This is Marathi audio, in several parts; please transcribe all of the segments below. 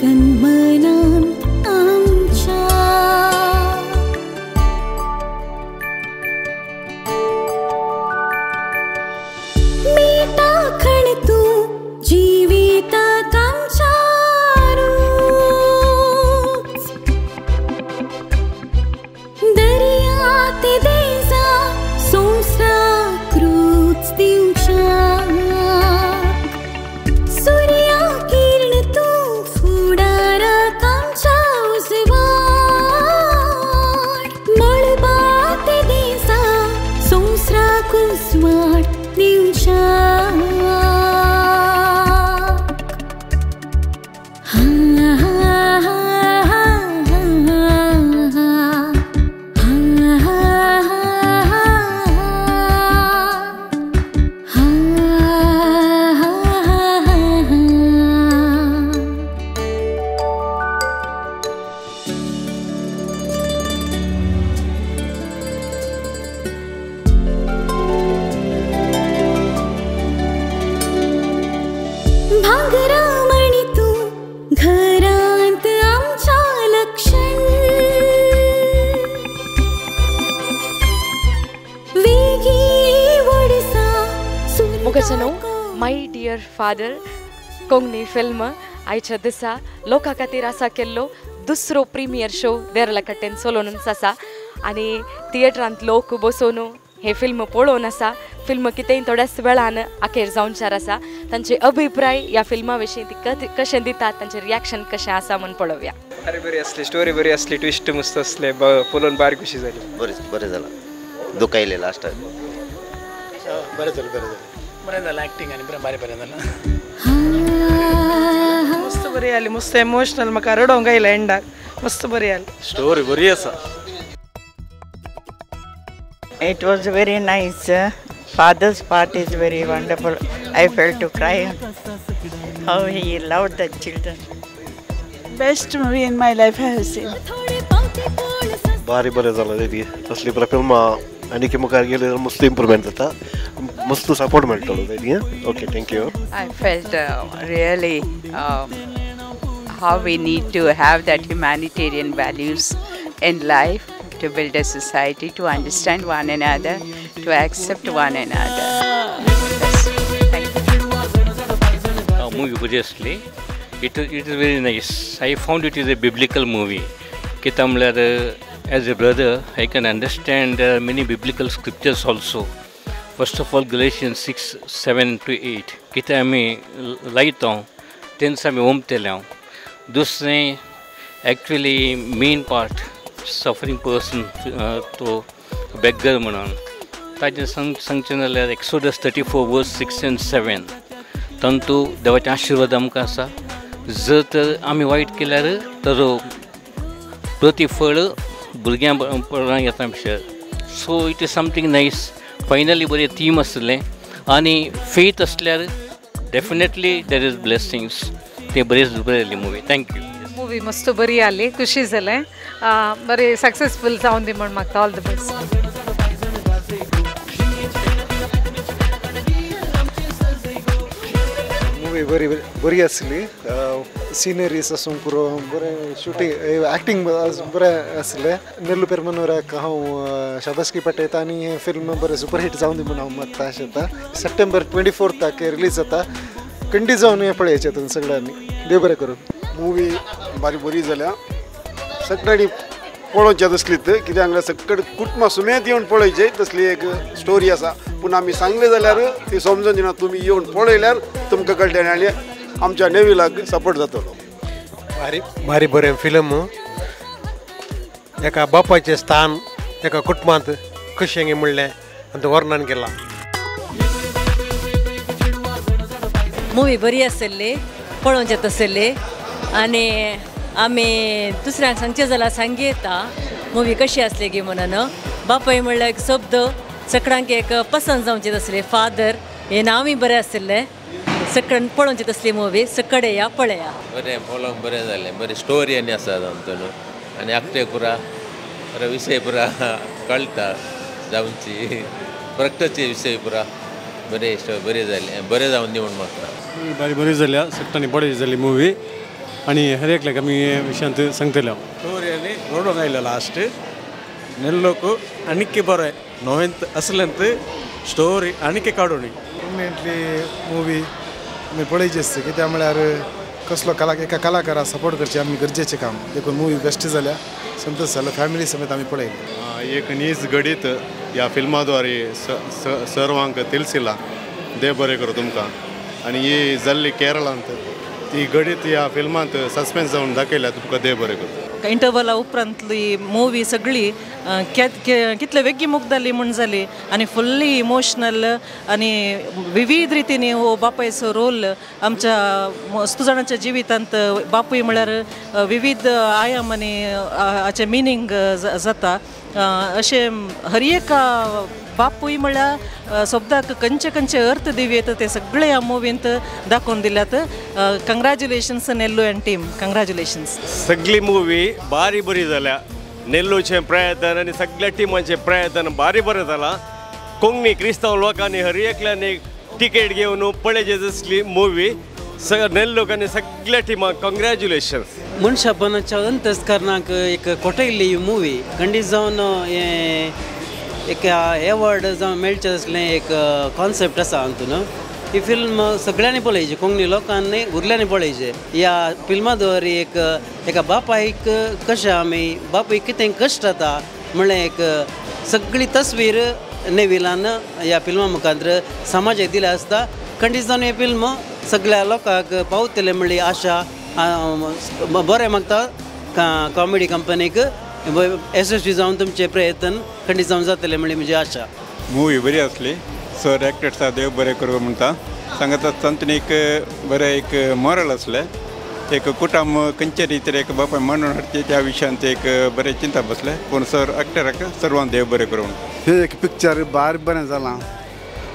गणमनांत आमच्या मीठा खण तू जिवितात आमच्या रूच दर्यात देजा सोसरा क्रूच दिवच्या सूर्या किरण तू फुडाराक आमच्या उजवाड मळबात देजा सोसराक उजवाड दिवच्या भांगरामणी तू घरांत आमच्या लक्षण वेगी वडसा मुगसनो माय डियर फादर कोंकणी फिल्म आयच्या दिसा लोकां खातीर आसा केल्लो दुसरो प्रिमियर शो देरला कट्टेन सोलोनूच आसा आनी थिएटरांत लोक बसून हे फिल्म पळोवन आसा फिल्म कितेंय थोड्याच वेळान अखेर जावनचार आसा तांचे अभिप्राय ह्या फिल्मा विशीं ती कशें दितात तांचें रिएक्शन कशें आसा म्हूण पळोवया अरे बरी असली स्टोरी बरी असली ट्विस्ट मस्त असले पळोवन बारीक खुशी जाली बरें जालां दुखायलें लास्टाक बरें जालें एक्टिंग आनी बरें जालां मस्त बरी जाली मस्त इमोशनल म्हाका रडोंक आयलें एंडाक मस्त बरी जाली स्टोरी बरी आसा It was very nice. Father's part is very wonderful. I felt to cry. How he loved the children. Best movie in my life I have seen. भारी बरें जालां रेडी तसली बरें फिल्मां आनी की मुखार गेले मस्त इम्प्रूवमेंट जाता मस्त सपोर्ट मेळटलो ready okay thank you I felt really how we need to have that humanitarian values in life to build a society, to understand one another, to accept one another. Movie obviously it is very nice. I found it is a biblical movie. Kitamlar as a brother I can understand there are many biblical scriptures also. First of all Galatians 6:7-8 kita ami laitão tensa me omtelão. Dusne actually main part suffering person to beggar म्हणून ताजें सांगचें जाल्यार एक्सोडस 34:6-7 तंतू देवाचें आशिर्वाद आमकां आसा जर तर आमी वायट केल्यार तर प्रतिफळ भुरग्यां पळोवंक येता आमचेर so it is something nice finally बरें थीम आसलें आनी फेथ असल्यार डेफिनेटली देर इज ब्लेसिंग्स ते बरें जाली मुवी थँक्यू मूवी मस्त बरी जाली खुशी जालें बरें सक्सेसफूल जावन दी म्हण मागता ऑल द बेस्ट मूवी बरी आसली सिनरीज आसूं पुरो बरें शूटिंग एक्टिंग बरें आसलें नेल्लू पेरमनूराक हांव शाबासकी पटयता आनी हें फिल्म बरें सुपरहीट जावन दी म्हण हांव मागता आशेता सप्टेंबर 24 रिलीज जाता कंडी जावन हें पळयाचें तुमी सगळ्यांनी देव बरें करूं मूवी बरी जाल्या सगळ्यांनी पळोवचें तसलीच कित्याक सांगल्यार सकट कुटुंबां सुमेत येवन पळोवचें तसली एक स्टोरी आसा पूण आमी सांगलें जाल्यार ती समजून दिना तुमी येवन पळयल्यार तुमकां कळटलें आनी आमच्या नेविलाक सपोर्ट जातलो भारी बरें फिल्म एका बापाचें स्थान एका कुटुंबांत कशें म्हणलें आनी तें वर्णन केलां मूवी बरी आसली पळोवचें तसली आनी आमी दुसऱ्यांक सांगचें जाल्यार सांगी येता मूवी कशी आसली गी म्हणून बापाय म्हणल्यार एक शब्द सगळ्यांक एक पसंद जावचें तसलें फादर हें नांवूय बरें आसलें सगळ्यांक पळोवचें तसली मूवी सकड या पळया बरें पळोवंक बरें जालें बरी स्टोरी आनी आसा तातूंत आनी आख्खे पुरा बरो विशय पुरा कळटा जावची प्रॅक्टिसचे विशय पुरा बरें जालें बरें जावन दी म्हूण म्हाका बरी जाल्या सगळ्यांनी बरी जाली मूवी आनी हर एकल्याक आमी हे विशयांत सांगतले हांव स्टोरी आनी रोडोंक आयलो लास्ट नेल्लोक आनीक बरें नवेंत असलेंत स्टोरी आनीक काडूनी इमिडिएटली मुवी आमी पळयची आसता कित्याक म्हळ्यार कसलो एका कलाकाराक सपोर्ट करचें आमी गरजेचें काम देखून मुवी बेस्ट जाल्या संतोश जालो फॅमिली समेत आमी पळयली एक नीज घडीत ह्या फिल्माद्वारे सर्वांक तिलसिला देव बरें करूं तुमकां आनी ही जाल्ली केरळांत ती घडीत ह्या फिल्मांत सस्पेन्स जावन दाखयल्या तुमकां देव बरें करूं इंटरवला उपरांतली मुवी सगळी कितले वेगळी मोग जाली म्हण जाली आनी फुल्ली इमोशनल आनी विविध रितीनी हो बापायचो रोल आमच्या मस्तू जाणांच्या जिवितांत बापूय म्हळ्यार विविध आयाम आनी हाचें मिनींग जाता अशें हर एक बापूय म्हळ्यार शब्दाक खंयचे खंयचे अर्थ दिवयेत ते सगळे ह्या मुवींत दाखोवन दिल्यात कंग्रॅच्युलेशन्स नेल्लू एंड टीम कंग्रॅच्युलेशन्स सगळी मुवी बारी बरी जाल्या नेल्लूचे प्रयत्न आनी सगळ्या टिमांचे प्रयत्न बारी बरें जाला कोंकणी क्रिस्तांव लोकांनी हर एकल्यान एक टिकेट घेवन पळयचे दिसली मुवी नेल्लूक आनी सगळ्या टिमांक कंग्रॅच्युलेशन्स मनशापनाच्या अंतस्करणाक एक कोटयल्ली ही मुवी खंडीत जावन एक एवॉर्ड जावन मेळचें असलें एक कॉन्सेप्ट आसा हातून ही फिल्म सगळ्यांनी पळयची कोंकणी लोकांनी उरल्यांनी पळयचे ह्या फिल्मा द्वारे एका बापायक कशें आमी बापूय कितें कश्ट जाता म्हणलें एक सगळी तस्वीर नेविलान ह्या फिल्मा मुखार समाजाक दिल्या आसता खंडीत जावन ही फिल्म सगळ्या लोकांक पावतले म्हणली आशा बरें मागता कॉमेडी कंपनीक यशस्वी जावन तुमचे प्रयत्न खंडीत जावन जातले म्हणली म्हजी आशा मुवी बरी असली सर एक्टर्सा देव बरें करूं म्हणटा सांगता तातूंत एक बरें एक मॉरल असलें एक कुटुंब खंयचे रितीन एक बापाय मांडून हाडचे त्या विशयांत एक बरें चिंता बसलें पूण सर एक्टराक सर्वांक देव बरें करूं हे एक पिक्चर बार बरें जालां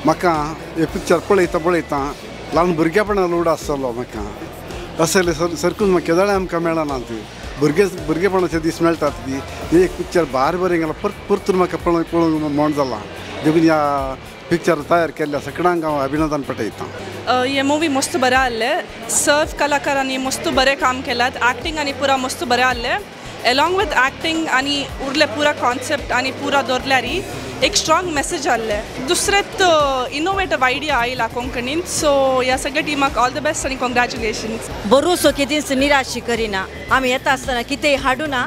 म्हाका हे पिक्चर पळयता ल्हान भुरगेपणान उड आसतलो म्हाका असले सरकून म्हाका केदळे आमकां मेळना ती भुरगेपणाचे दीस मेळटात ती हे एक पिक्चर बार बरें गेलां परतून म्हाका पळोवंक मोण जालां देखून ह्या पिक्चर तयार केल्ल्या सगळ्यांक हांव अभिनंदन पटयतां हे मुवी मस्त बरें आहलें सर्व कलाकारांनी मस्त बरें काम केलात एक्टिंग आनी पुरा मस्त बरें आहलें अलॉंग विथ एक्टिंग आनी उरले पुरा कॉन्सेप्ट आनी पुरा दवरल्यार एक स्ट्रॉंग मेसेज आहलें दुसरेंत इनोवेटीव आयडिया आयला कोंकणींत सो ह्या सगळ्या टिमाक ऑल द बेस्ट आनी कॉंग्रॅच्युलेशन्स बरोसो कितेंच निराशी करिना आमी येता आसतना कितेंय हाडूना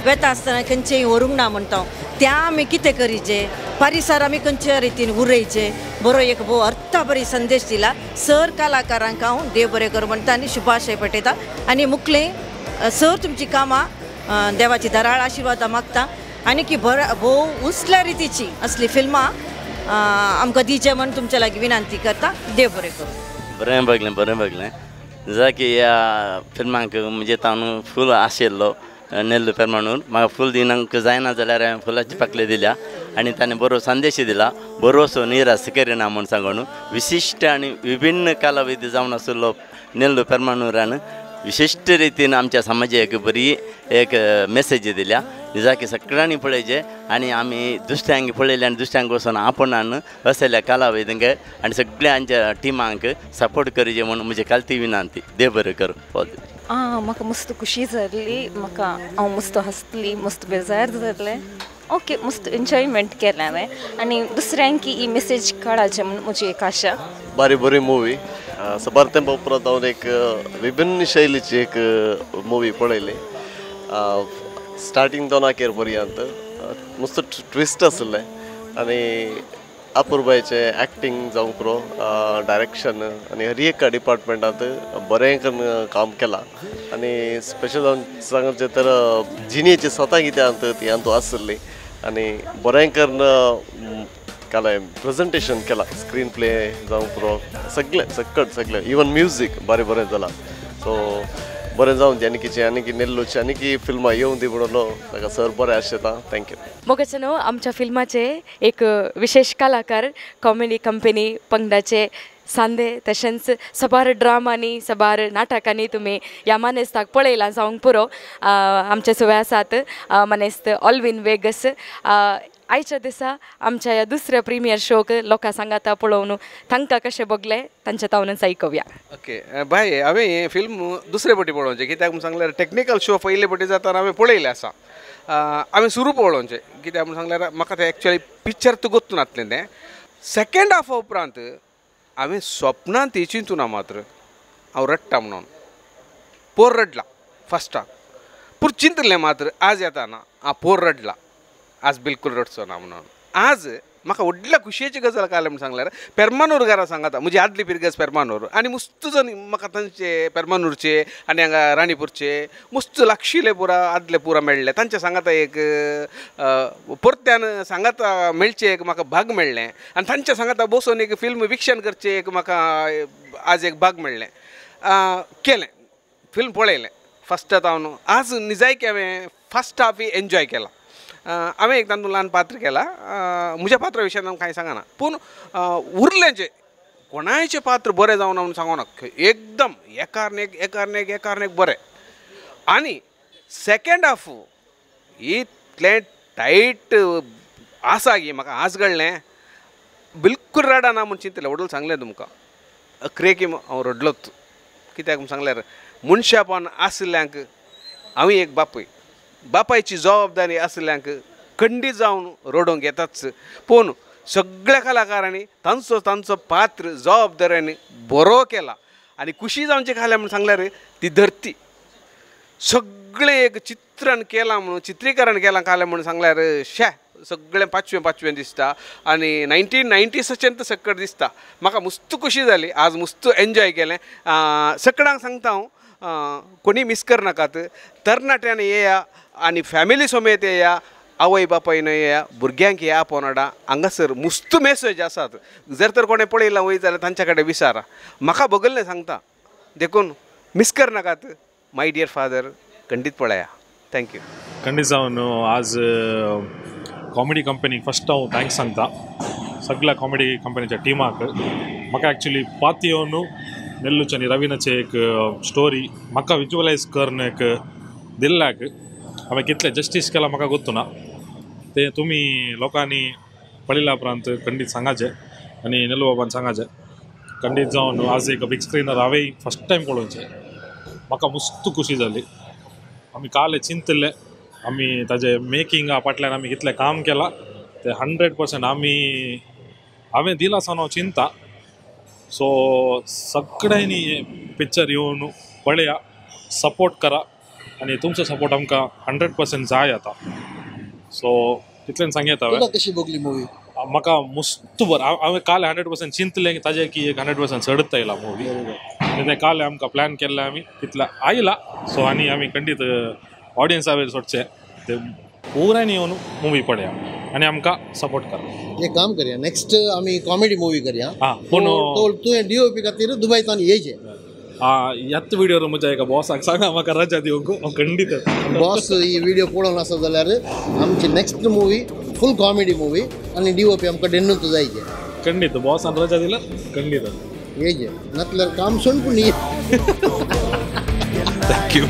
वेता आसतना खंयचेय व्हरूंक ना म्हणटा त्या आमी कितें करीचे परिसर आमी खंयच्या रितीन उरयचे बरो एक भोव अर्थ बरी संदेश दिला सर कलाकारांक हांव देव बरें करूं म्हणटा आनी शुभाशय पटयता आनी मुखलें सर तुमची कामां देवाची दराळ आशिर्वाद मागता आनी की भोव उसल्या रितीची असली फिल्मां आमकां दिचे म्हण तुमच्या लागीं विनंती करता देव बरें करूं बरें बघलें जर की ह्या फिल्मांक म्हणजे ताणू फूल आशिल्लो नेल्लू पेरमाणूर म्हाका फूल दिनांक जायना जाल्यार हांवें फुलाची पाकली दिल्या आनी ताणें बरो संदेश दिला बरोसो निराश करिना म्हूण सांगून विशिश्ट आनी विभिन्न कालावधी जावन आशिल्लो नेल्लू पेरमाणूरान विशिश्ट रितीन आमच्या समाजाक बरी एक मेसेज दिल्या जा की सगळ्यांनी पळयचे आनी आमी दुसऱ्यांक पळयले आनी दुसऱ्यांक वचून आपणान असल्या कालावधींक आनी सगळ्यांच्या टिमांक सपोर्ट करचे म्हणून म्हजी कालती विनंती देव बरें करूं म्हाका मस्त खुशी जाली म्हाका हांव मस्त हसली मस्त बेजार जालें ओके मस्त एन्जॉयमेंट केलें हांवें आनी दुसऱ्यांक ही मेसेज कळाचें म्हणून म्हजी एक आशा बरी मुवी बरें तेंपा उपरांत हांवें एक विभिन्न शैलीची एक मुवी पळयली स्टार्टींग दोनाकेर पर्यंत मस्त ट्विस्ट आसलें आनी अपूर्बायचे एक्टिंग जावं पुरो डायरेक्शन आनी हर एक डिपार्टमेंटांत बरें काम केलां आनी स्पेशल जावन सांगचे तर जिणेची स्वता कितें आसा ती हातूंत आसली आनी बरें कालाय प्रेजेंटेशन केलां स्क्रीन प्ले जावं पुरो सगळें इवन म्युजीक बरें जालां सो बरें जावन दी आनी की नेल्लूची आनी की फिल्मां येवन दी म्हणलो ताका सर बरें आशिता थँक्यू मोगाचनो आमच्या फिल्माचे एक विशेष कलाकार कॉमेडी कंपनी पंगडाचे सांदे तशेंच सबार ड्रामांनी सबार नाटकांनी तुमी ह्या मानेस्ताक पळयलां जावंक पुरो आमचे सुवे आसात मानेस्त ऑल्विन वेगस आयच्या दिसा आमच्या ह्या दुसऱ्या प्रिमियर शोक लोकां सांगाता पळोवन तांकां कशें बगलें तांच्या तावनच आयकवया. ओके बाय हांवें हें फिल्म दुसरे फावटी पळोवचें कित्याक म्हण सांगल्यार टॅक्निकल शो पयले फावटी जाताना हांवें पळयलें आसा. हांवें सुरू पळोवचें कित्याक म्हण सांगल्यार म्हाका तें एक्चुअली पिक्चर तूं गोतून नासलें तें. सेकंड हाफ उपरांत हांवें स्वप्नांत ही चिंतूना मात्र हांव रडटा म्हणून पोर रडला फस्टाक पूण चिंतलें मात्र आज येताना हांव पोर रडला आज बिलकुल रडचो ना म्हणून. आज म्हाका व्हडल्या खुशयेची गजाल कळ्ळें म्हण सांगल्यार पेरमानूर घरा सांगाता म्हजी आदली पिरगस पेरमानूर आनी मुस्त जण म्हाका तांचे पेरमानूरचे आनी हांगा राणीपूरचे मुस्त लागशिले पुरा आदले पुरा मेळ्ळे तांचे सांगाता एक परत्यान सांगाता मेळचे एक म्हाका भाग मेळ्ळें आनी तांच्या सांगाता बसून एक फिल्म विक्षण करचे एक म्हाका आज एक भाग मेळ्ळें. केलें फिल्म पळयलें फस्टात हांव न्हू आज निजायकी हांवें फस्ट हाफ एन्जॉय केला. हांवें एक तातूंत ल्हान पात्र केलां म्हज्या पात्रा विशयान हांव कांय सांगना पूण उरलेंचें कोणायचें पात्र बरें जावना म्हणून सांगना एकदम एकारनेक बरें. आनी सेकंड हाफ इतलें टायट आसा की म्हाका आज कळ्ळें बिलकुल रडना म्हूण चिंतलें व्हडलो सांगलें तुमकां क्रेकी हांव रडलोच कित्याक म्हूण सांगल्यार मनशापण आसल्यांक हांवें एक बापायची जबाबदारी आसल्यांक खंडीत जावन रडोवंक येताच. पूण सगळ्या कलाकारांनी तांचो पात्र जबाबदाऱ्यांनी बरो केला आनी खुशी जावचें खाल्या म्हूण सांगल्यार ती धरती सगळें एक चित्रण केलां म्हणून चित्रीकरण केलां कालें म्हणून सांगल्यार सगळें पांचवें दिसता आनी 1990साचें सकट दिसता. म्हाका मस्त खुशी जाली आज मस्त एन्जॉय केलें. सगळ्यांक सांगता हांव कोणी मिस करनाकात तरणाट्यान येया आनी फॅमिली समेत येया आवय बापायन येया भुरग्यांक येया पोनाडा हांगासर मस्त मेसेज आसात. जर तर कोणें पळयलां वय जाल्यार तांच्या कडेन विचारा म्हाका बगल्लें सांगता देखून मिस करनाकात माय डियर फादर खंडीत पळया. थँक्यू. खंडीत जावन आज कॉमेडी कंपनीक फस्ट हांव थँक्स सांगता सगळ्या कॉमेडी कंपनीच्या टिमाक. म्हाका एक्चुली पात येवन नेल्लूचे आनी रविनाचे एक स्टोरी म्हाका विज्युअलायज करून एक दिल्ल्याक हांवें कितलें जस्टीस केलां म्हाका गोतूना तें तुमी लोकांनी पळयल्या उपरांत खंडीत सांगाचें आनी नेल्लू बाबान सांगाचें. खंडीत जावन आज एक बिग स्क्रिनर हांवें फस्ट टायम पळोवचें म्हाका मस्त खुशी जाली. आमी काल चिंतले आमी ताजे मेकिंगा फाटल्यान आमी कितलें काम केलां तें 100% हांवें दिला सावन हांव चिंता. सो सगळ्यांनी पिक्चर येवन पळया सपोर्ट करा आनी तुमचो सपोर्ट आमकां 100% जाय आता. सो तितलें सांगेत हांवें कशी बगली मुवी म्हाका मस्त बरो हांवें काल 100% चिंतलें ताजें की एक 100% चडत येयला मुवी आनी तें काल आमकां प्लॅन केल्लें आमी तितलें आयला. सो आनी आमी खंडीत ऑडियन्सा वयर सोडचें ते पुरायन येवन मुवी पळया आनी आमकां सपोर्ट करा. एक काम करया नेक्स्ट आमी कॉमेडी मुवी करया. पूण तुवें DOP खातीर दुबयच्यान येयचें. ह्याच व्हिडिओर म्हज्या एका बॉसाक सांगा म्हाका रजा दिवंक हांव खंडीत बॉस ही व्हिडिओ पळोवन आसा जाल्यार आमची नेक्स्ट मुवी फूल कॉमेडी मुवी आनी DOP आमकां डेन्नूच जायचें. खंडीत बॉसान रजा दिल्यार खंडीत येयचें नातल्यार काम सोडून पूण थँक्यू.